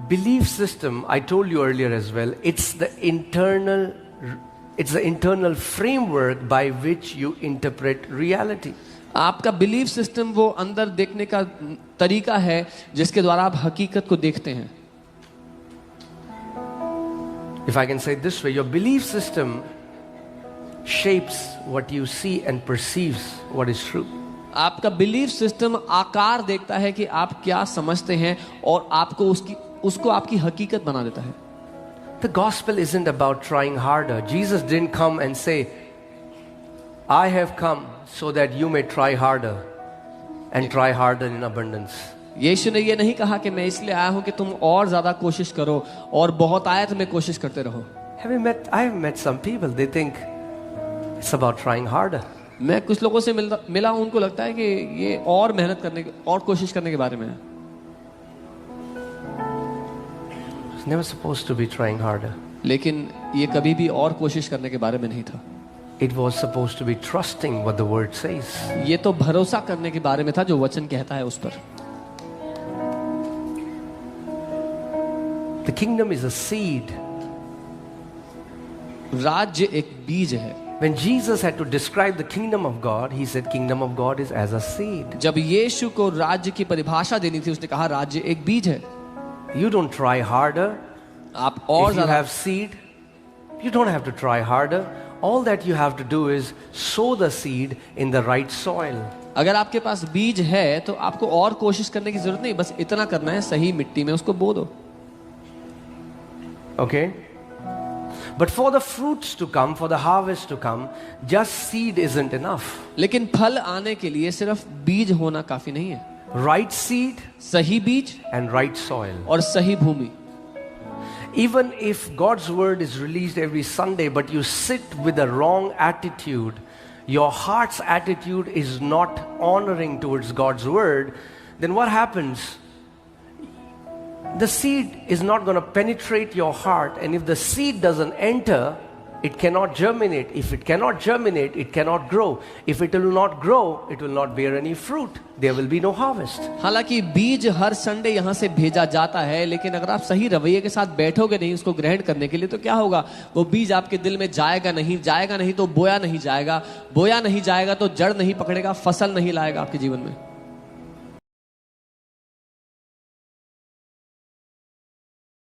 belief system, I told you earlier as well, it's the internal framework by which you interpret reality. आपका belief system वो अंदर देखने का तरीका है जिसके द्वारा आप हकीकत को देखते हैं. If I can say it this way, your belief system shapes what you see and perceives what is true. आपका बिलीफ सिस्टम आकार देखता है कि आप क्या समझते हैं और आपको उसको आपकी हकीकत बना देता है. The gospel isn't about trying harder. Jesus didn't come and say, I have come so that you may try harder and try harder in abundance. यीशु ने ये नहीं कहा कि मैं इसलिए आया हूं कि तुम और ज्यादा कोशिश करो और बहुत आयत में कोशिश करते रहो. I have met some people, they think it's about trying harder. मैं कुछ लोगों से मिला हूं, उनको लगता है कि ये और मेहनत करने और कोशिश करने के बारे में है. It's never supposed to be trying harder. लेकिन ये कभी भी और कोशिश करने के बारे में नहीं था. It was supposed to be trusting what the word says. ये तो भरोसा करने के बारे में था जो वचन कहता है उस पर. The kingdom is a seed. राज्य एक बीज है. When Jesus had to describe the kingdom of God, he said kingdom of God is as a seed. जब यीशु को राज्य की परिभाषा देनी थी, उसने कहा राज्य एक बीज है. You don't try harder. आप और if you have seed, you don't have to try harder. All that you have to do is sow the seed in the right soil. अगर आपके पास बीज है तो आपको और कोशिश करने की जरूरत नहीं, बस इतना करना है, सही मिट्टी में उसको बो दो. Okay? But for the fruits to come, for the harvest to come, just seed isn't enough. लेकिन फल आने के लिए सिर्फ बीज होना काफी नहीं है. Right seed, सही बीज and right soil. और सही भूमि. Even if God's word is released every Sunday, but you sit with a wrong attitude, your heart's attitude is not honoring towards God's word, then what happens? The seed is not going to penetrate your heart, and if the seed doesn't enter, it cannot germinate. If it cannot germinate, it cannot grow. If it will not grow, it will not bear any fruit. There will be no harvest. हालांकि बीज हर Sunday यहाँ से भेजा जाता है, लेकिन अगर आप सही रवैये के साथ बैठोगे नहीं उसको ग्रहण करने के लिए, तो क्या होगा? वो बीज आपके दिल में जाएगा नहीं तो बोया नहीं जाएगा, बोया नहीं जाएगा तो जड़ नहीं पकड़ेगा, फसल नहीं लाएगा आपके जीवन में.